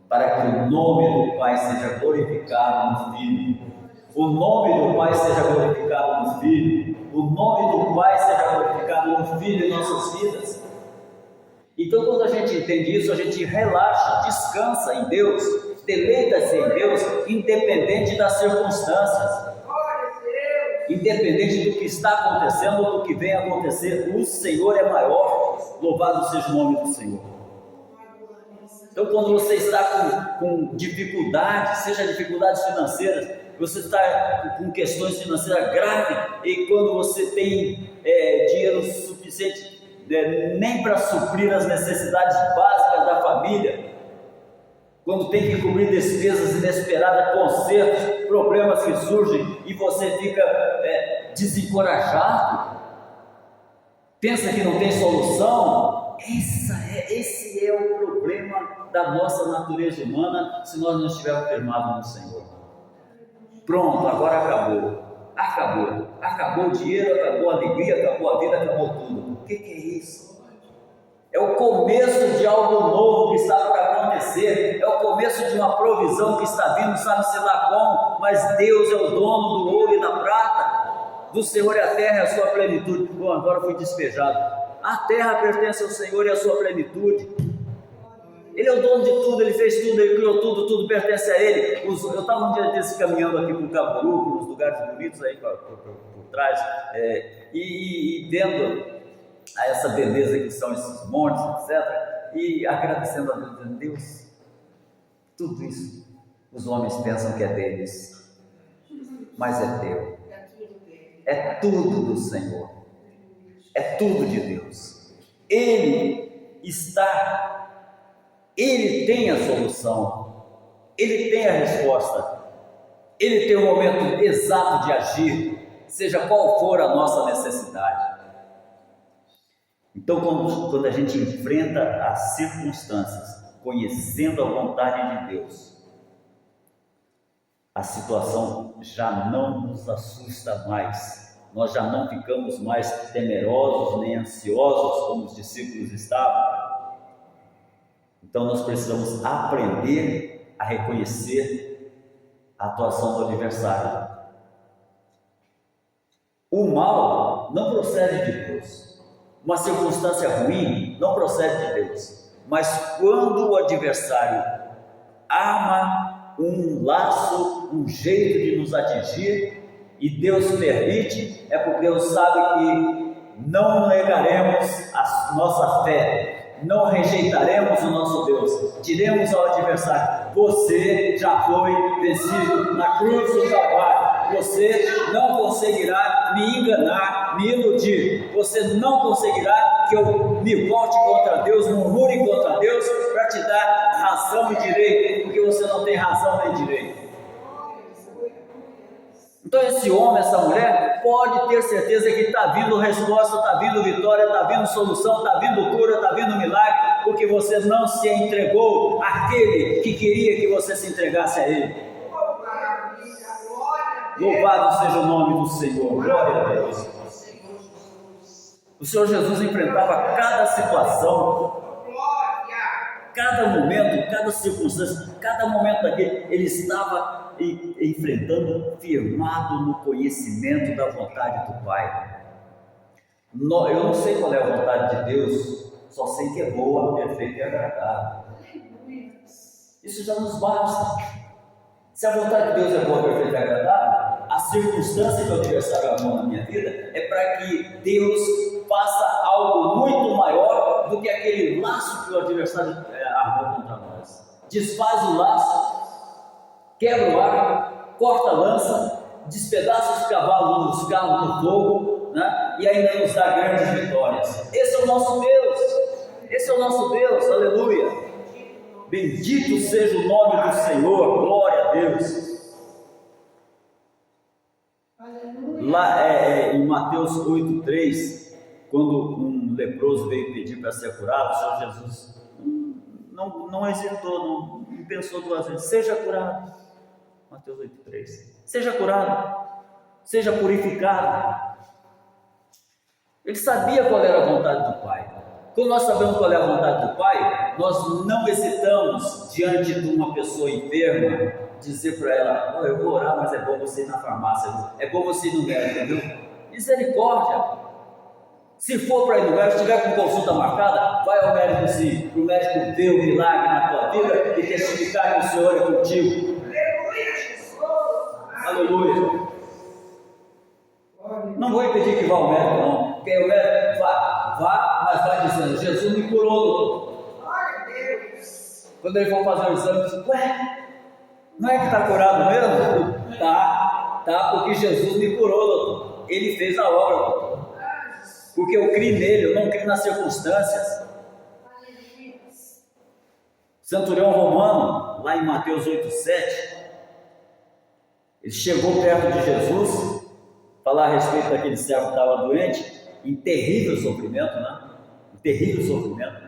para que o nome do Pai seja glorificado no Filho. O nome do Pai seja glorificado no Filho. O nome do Pai seja glorificado no Filho em nossas vidas. Então, quando a gente entende isso, a gente relaxa, descansa em Deus, deleita-se em Deus, independente das circunstâncias, independente do que está acontecendo ou do que vem a acontecer. O Senhor é maior. Louvado seja o nome do Senhor. Então, quando você está com dificuldades, seja dificuldades financeiras, você está com questões financeiras graves, e quando você tem dinheiro suficiente nem para suprir as necessidades básicas da família, quando tem que cobrir despesas inesperadas, consertos, problemas que surgem, e você fica desencorajado, pensa que não tem solução. Esse é o problema da nossa natureza humana, se nós não estivermos firmados no Senhor. Pronto, agora acabou o dinheiro, acabou a alegria, acabou a vida, acabou tudo. O que é isso? É o começo de algo novo que está para acontecer, é o começo de uma provisão que está vindo, sabe-se lá como, mas Deus é o dono do ouro e da prata, do Senhor é a terra e a sua plenitude. Bom, agora fui despejado. A terra pertence ao Senhor e a sua plenitude. Ele é o dono de tudo, Ele fez tudo, Ele criou tudo, tudo pertence a Ele. Eu estava um dia desse caminhando aqui por Caburu, por uns lugares bonitos aí por trás, e vendo essa beleza que são esses montes, etc. E agradecendo a Deus, dizendo: Deus, tudo isso, os homens pensam que é deles, mas é teu. É tudo do Senhor. É tudo de Deus. Ele tem a solução, Ele tem a resposta, Ele tem o momento exato de agir, seja qual for a nossa necessidade. Então, quando a gente enfrenta as circunstâncias, conhecendo a vontade de Deus, a situação já não nos assusta mais. Nós já não ficamos mais temerosos nem ansiosos como os discípulos estavam. Então nós precisamos aprender a reconhecer a atuação do adversário. O mal não procede de Deus. Uma circunstância ruim não procede de Deus. Mas quando o adversário arma um laço, um jeito de nos atingir, e Deus permite, é porque Deus sabe que não negaremos a nossa fé, não rejeitaremos o nosso Deus. Diremos ao adversário: você já foi vencido na cruz do Calvário, você não conseguirá me enganar, me iludir, você não conseguirá que eu me volte contra Deus, murmure contra Deus para te dar razão e direito, porque você não tem razão nem direito. Então esse homem, essa mulher, pode ter certeza que está vindo resposta, está vindo vitória, está vindo solução, está vindo cura, está vindo milagre, porque você não se entregou àquele que queria que você se entregasse a Ele. Louvado seja o nome do Senhor, glória a Deus. O Senhor Jesus enfrentava cada situação cada momento, cada circunstância, cada momento daquele, ele estava enfrentando, firmado no conhecimento da vontade do Pai. Eu não sei qual é a vontade de Deus, só sei que é boa, perfeita e agradável. Isso já nos basta. Se a vontade de Deus é boa, perfeita e agradável, a circunstância que o adversário armou na minha vida é para que Deus faça algo muito maior do que aquele laço que o adversário armou contra nós. Desfaz o laço, quebra o arco, corta a lança, despedaça os cavalos dos carros no fogo, né? E ainda nos dá grandes vitórias. Esse é o nosso Deus, esse é o nosso Deus, aleluia. Bendito seja o nome do Senhor, glória a Deus. Lá em Mateus 8,3, quando um leproso veio pedir para ser curado, o Senhor Jesus não hesitou, não pensou duas vezes, seja curado. Mateus 8,3, seja curado, seja purificado. Ele sabia qual era a vontade do Pai. Quando nós sabemos qual é a vontade do Pai, nós não hesitamos diante de uma pessoa enferma, dizer para ela, eu vou orar, mas é bom você ir na farmácia, é bom você ir no médico, entendeu? Misericórdia. Se for para ir no médico, se tiver com consulta marcada, vai ao médico sim, para o médico ver o milagre na tua vida e testificar que o Senhor é contigo. Aleluia. Não vou impedir que vá ao médico, não. Porque o médico vá, mas vai dizendo, Jesus me curou, doutor. Quando ele for fazer o exame, ele diz, ué, não é que está curado mesmo? Tá, porque Jesus me curou, doutor. Ele fez a obra, doutor. Porque eu criei nele, eu não criei nas circunstâncias. Centurião romano, lá em Mateus 8,7, ele chegou perto de Jesus, falar a respeito daquele servo que estava doente, em terrível sofrimento, né? Em terrível sofrimento.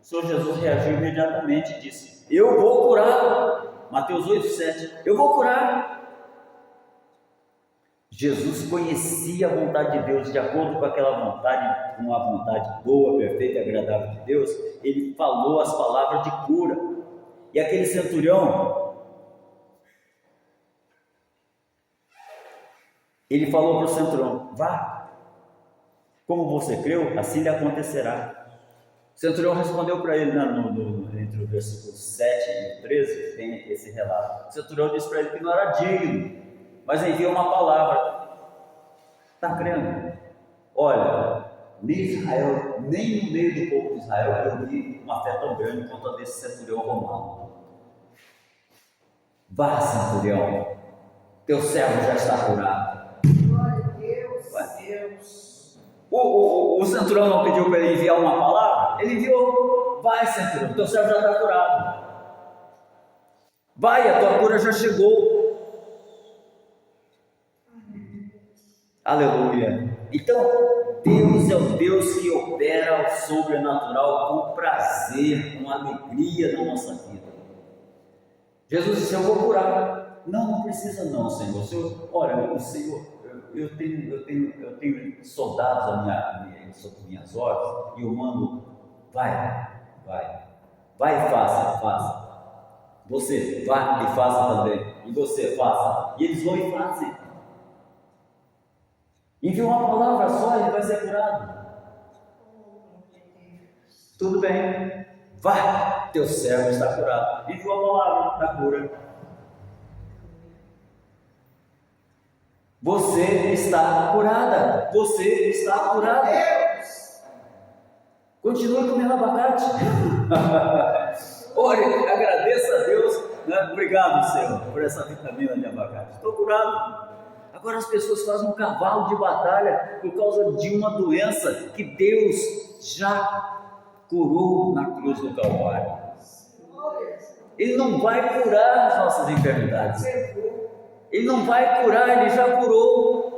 O Senhor Jesus reagiu imediatamente e disse, eu vou curar. Mateus 8,7, eu vou curar. Jesus conhecia a vontade de Deus, de acordo com aquela vontade, com a vontade boa, perfeita e agradável de Deus, ele falou as palavras de cura. E aquele centurião, ele falou para o centurião, vá, como você creu, assim lhe acontecerá. O centurião respondeu para ele, entre o versículo 7 e 13, tem esse relato. O centurião disse para ele que não era digno, mas envia uma palavra. Está crendo? Olha, nem Israel, nem no meio do povo de Israel eu vi uma fé tão grande quanto a desse centurião romano. Vá, centurião, teu servo já está curado. Glória a Deus. O centurião não pediu para ele enviar uma palavra? Ele enviou. Vai, centurião, teu servo já está curado. Vai, a tua cura já chegou. Aleluia. Então, Deus é o Deus que opera o sobrenatural com prazer, com alegria na nossa vida. Jesus disse, eu vou curar. Não precisa não, Senhor. Olha, o Senhor, eu tenho soldados sob minhas ordens, e eu mando, vai e faça. Você vá e faça também, e você faça, e eles vão e fazem. Envia uma palavra só e ele vai ser curado. Tudo bem, vai, teu servo está curado. Envia a palavra da cura. Você está curada. Você está curada. Continue comendo abacate. Ore, agradeça a Deus. Né? Obrigado, Senhor, por essa vitamina de abacate. Estou curado. Agora as pessoas fazem um cavalo de batalha por causa de uma doença que Deus já curou na cruz do Calvário. Ele não vai curar as nossas enfermidades. Ele não vai curar, ele já curou.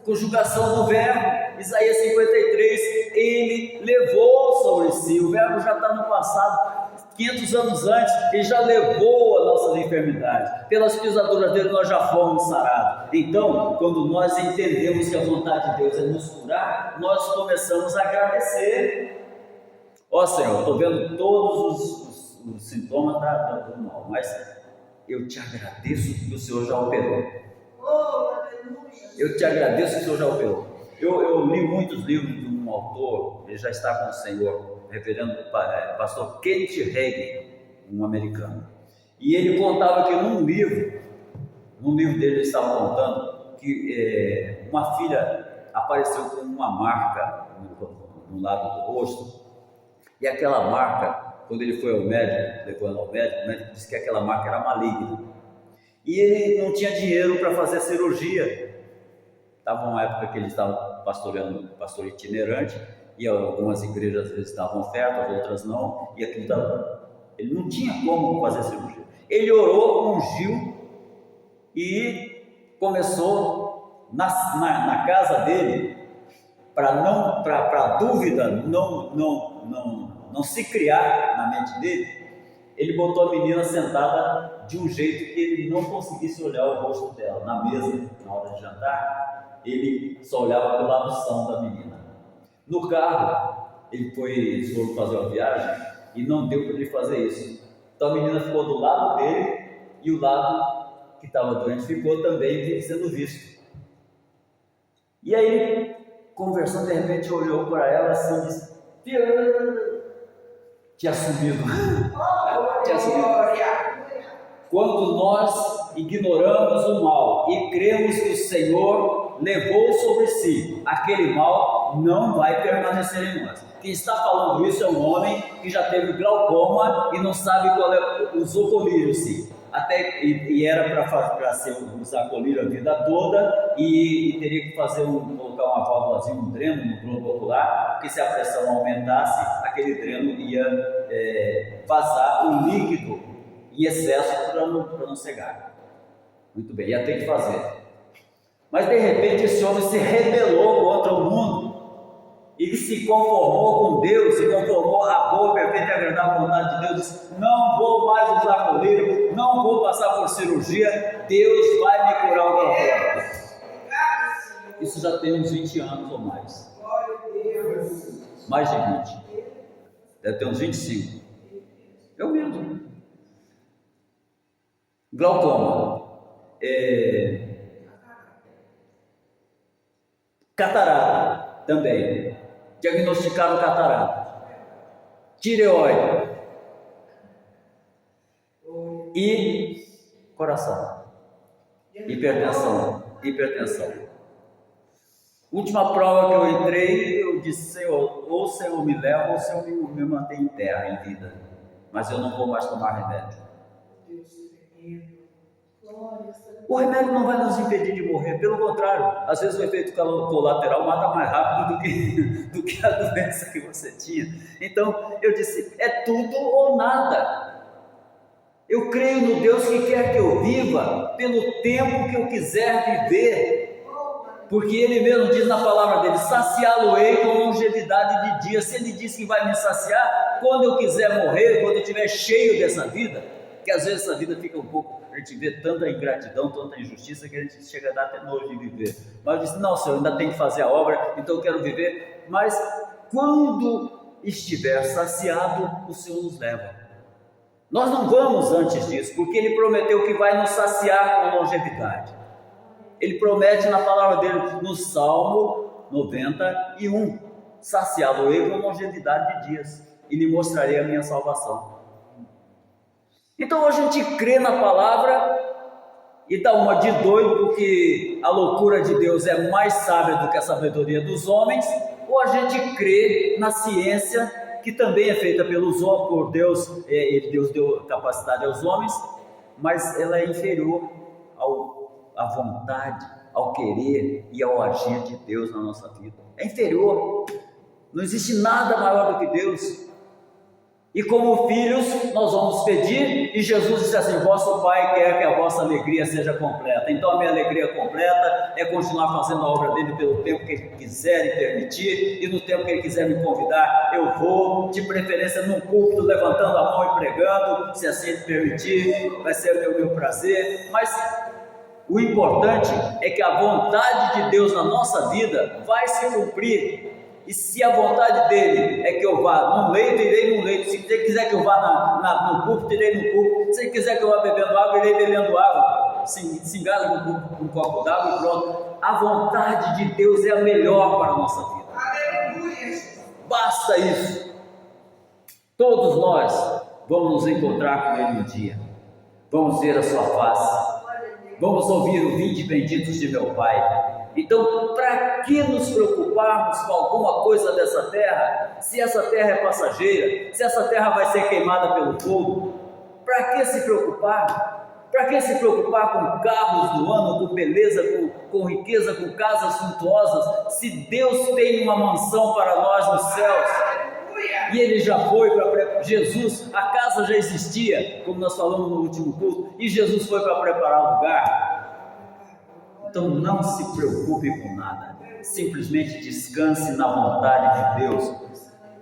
Conjugação do verbo, Isaías 53, ele levou sobre si, o verbo já está no passado, 500 anos antes, ele já levou as nossas enfermidades, pelas pisaduras dele nós já fomos sarados. Então, quando nós entendemos que a vontade de Deus é nos curar, nós começamos a agradecer. Ó Senhor, estou vendo todos os sintomas do mal, mas eu te agradeço que o Senhor já operou. Eu te agradeço que o Senhor já operou. Eu li muitos livros de um autor, ele já está com o Senhor, reverendo pastor Kenneth Hagin, um americano. E ele contava que num livro dele ele estava contando que uma filha apareceu com uma marca no lado do rosto, e aquela marca, quando ele foi ao médico, levou ela ao médico, o médico disse que aquela marca era maligna. E ele não tinha dinheiro para fazer a cirurgia. Estava uma época que ele estava pastoreando, pastor itinerante, e algumas igrejas às vezes davam ofertas, outras não, e aquilo ele não tinha como fazer a cirurgia. Ele orou, ungiu e começou na casa dele, para a dúvida não se criar na mente dele. Ele botou a menina sentada de um jeito que ele não conseguisse olhar o rosto dela. Na mesa, na hora de jantar, ele só olhava pelo lado são da menina. No carro, eles foram fazer uma viagem e não deu para ele fazer isso. Então a menina ficou do lado dele e o lado que estava doente ficou também sendo visto. E aí, conversando, de repente olhou para ela assim e disse: tinha sumido. Quando nós ignoramos o mal e cremos que o Senhor levou sobre si aquele mal, não vai permanecer em nós. Quem está falando isso é um homem que já teve glaucoma e não sabe qual é, usou colírio, sim. E era para usar colírio a vida toda e teria que colocar uma válvulazinha, um dreno no globo ocular, porque se a pressão aumentasse, aquele dreno ia vazar o líquido em excesso para não cegar. Muito bem, ia ter que fazer. Mas de repente esse homem se rebelou contra o mundo e se conformou com Deus, se conformou à boa, perfeita e agradável vontade de Deus. Disse: não vou mais usar colírio, não vou passar por cirurgia, Deus vai me curar o glaucoma. Isso já tem uns 20 anos ou mais. Mais de 20. Deve ter uns 25. Eu mesmo. Glaucoma. Catarata também. Diagnosticaram catarata, tireoide e coração, hipertensão. Última prova que eu entrei, eu disse: Senhor, ou o Senhor me leva ou o Senhor me mantém em terra, em vida, mas eu não vou mais tomar remédio. O remédio não vai nos impedir de morrer, pelo contrário, às vezes o efeito colateral mata mais rápido do que a doença que você tinha. Então eu disse: é tudo ou nada. Eu creio no Deus que quer que eu viva pelo tempo que eu quiser viver, porque Ele mesmo diz na palavra dele: saciá-lo-ei com longevidade de dias. Se Ele diz que vai me saciar, quando eu quiser morrer, quando eu estiver cheio dessa vida, que às vezes essa vida fica um pouco, a gente vê tanta ingratidão, tanta injustiça, que a gente chega a dar até nojo de viver. Mas eu disse: não, Senhor, ainda tem que fazer a obra, então eu quero viver. Mas quando estiver saciado, o Senhor nos leva. Nós não vamos antes disso, porque Ele prometeu que vai nos saciar com longevidade. Ele promete na palavra dele, no Salmo 91, saciá-lo-ei com longevidade de dias, e lhe mostrarei a minha salvação. Então a gente crê na palavra e dá uma de doido, porque a loucura de Deus é mais sábia do que a sabedoria dos homens, ou a gente crê na ciência, que também é feita por Deus. Deus deu capacidade aos homens, mas ela é inferior à vontade, ao querer e ao agir de Deus na nossa vida. É inferior, não existe nada maior do que Deus. E como filhos nós vamos pedir, e Jesus disse assim: vosso Pai quer que a vossa alegria seja completa. Então a minha alegria completa é continuar fazendo a obra dele pelo tempo que Ele quiser e permitir, e no tempo que Ele quiser me convidar, eu vou, de preferência num culto, levantando a mão e pregando, se assim Ele permitir, vai ser o meu prazer. Mas o importante é que a vontade de Deus na nossa vida vai se cumprir. E se a vontade dele é que eu vá num leito, irei num leito. Se ele quiser que eu vá no púlpito, irei no púlpito. Se ele quiser que eu vá bebendo água, irei bebendo água. Se engasga com um copo d'água e pronto. A vontade de Deus é a melhor para a nossa vida. Aleluia. Basta isso. Todos nós vamos nos encontrar com Ele um dia. Vamos ver a sua face. Vamos ouvir o vinde benditos de meu Pai. Então, para que nos preocuparmos com alguma coisa dessa terra, se essa terra é passageira, se essa terra vai ser queimada pelo fogo? Para que se preocupar? Para que se preocupar com carros do ano, com beleza, com riqueza, com casas suntuosas, se Deus tem uma mansão para nós nos céus? E Ele já foi para Jesus, a casa já existia, como nós falamos no último culto, e Jesus foi para preparar o lugar. Então não se preocupe com nada, simplesmente descanse na vontade de Deus.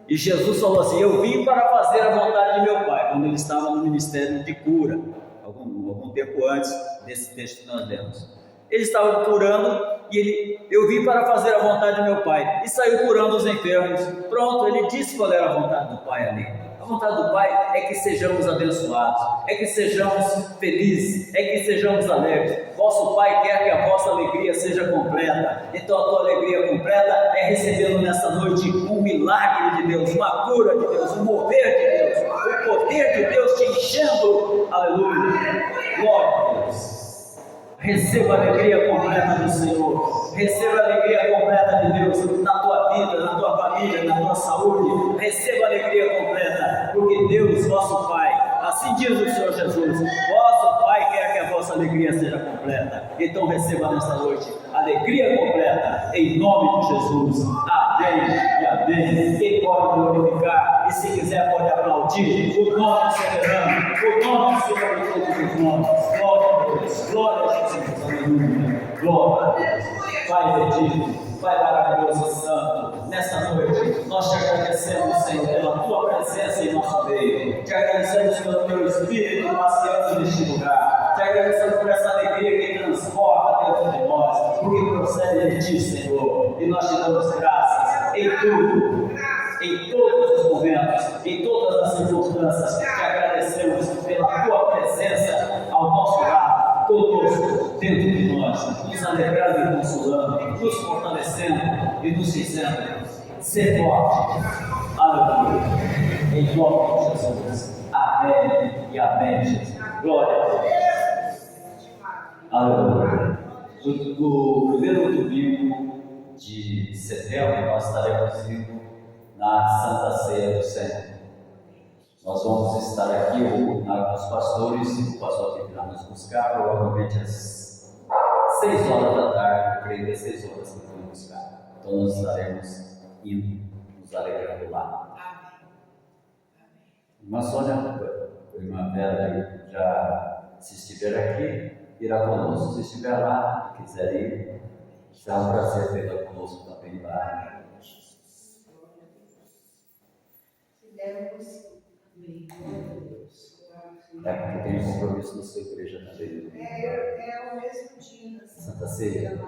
E Jesus falou assim: eu vim para fazer a vontade de meu Pai, quando ele estava no ministério de cura, algum tempo antes desse texto que nós lemos. Ele estava curando e eu vim para fazer a vontade do meu Pai, e saiu curando os enfermos. Pronto, ele disse qual era a vontade do Pai ali. A vontade do Pai é que sejamos abençoados, é que sejamos felizes, é que sejamos alegres. Vosso Pai quer que a vossa alegria seja completa. Então a tua alegria completa é recebendo nesta noite um milagre de Deus, uma cura de Deus, um mover de Deus, o poder de Deus te enchendo. Aleluia, glória a Deus. Receba a alegria completa do Senhor. Receba a alegria completa de Deus na tua vida, na tua família, na tua saúde. Receba a alegria completa, porque Deus, vosso Pai, assim diz o Senhor Jesus, vosso Pai quer que a vossa alegria seja completa. Então receba nesta noite alegria completa, em nome de Jesus. Amém e amém. Quem pode glorificar e se quiser pode aplaudir o nome soberano, o nome sobre todos os nomes. Glória a Deus, glória a Jesus, aleluia, glória a Deus. Pai bendito, Pai maravilhoso e santo, nesta noite nós te agradecemos, Senhor, pela tua presença em nosso meio. Te agradecemos pelo teu Espírito passeando neste lugar. Te agradecemos por essa alegria que transborda dentro de nós, porque procede de ti, Senhor. E nós te damos graças em tudo, em todos os momentos, em todas as circunstâncias. Te agradecemos pela tua presença ao nosso lado, conosco, dentro de nós, nos alegrando e consolando, nos fortalecendo e nos dizendo: ser forte. Aleluia. Em nome de Jesus. Amém e amém, Jesus. Glória a Deus. Aleluia. No primeiro domingo de setembro, nós estaremos indo na Santa Ceia do Senhor. Nós vamos estar aqui, os pastores, o pastor que virá nos buscar, provavelmente às 6 horas da tarde, eu creio que é 6 horas que vão buscar. Então nós estaremos indo, nos alegrando lá. Irmã Sônia, a irmã Vera, já se estiver aqui, irá conosco. Se estiver lá, quiser ir, será um prazer tê-la conosco também lá. É porque tem um compromisso na sua igreja também. É o mesmo dia. Santa Ceia.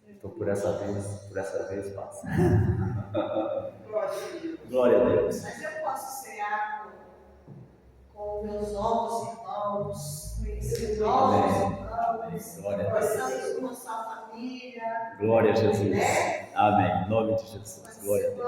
Então por essa vez passa. Glória a Deus. Mas eu posso cear com meus novos irmãos, conhecer novos irmãos, conhecer uma só família. Glória a Jesus. Amém. Em nome de Jesus. Glória a Deus.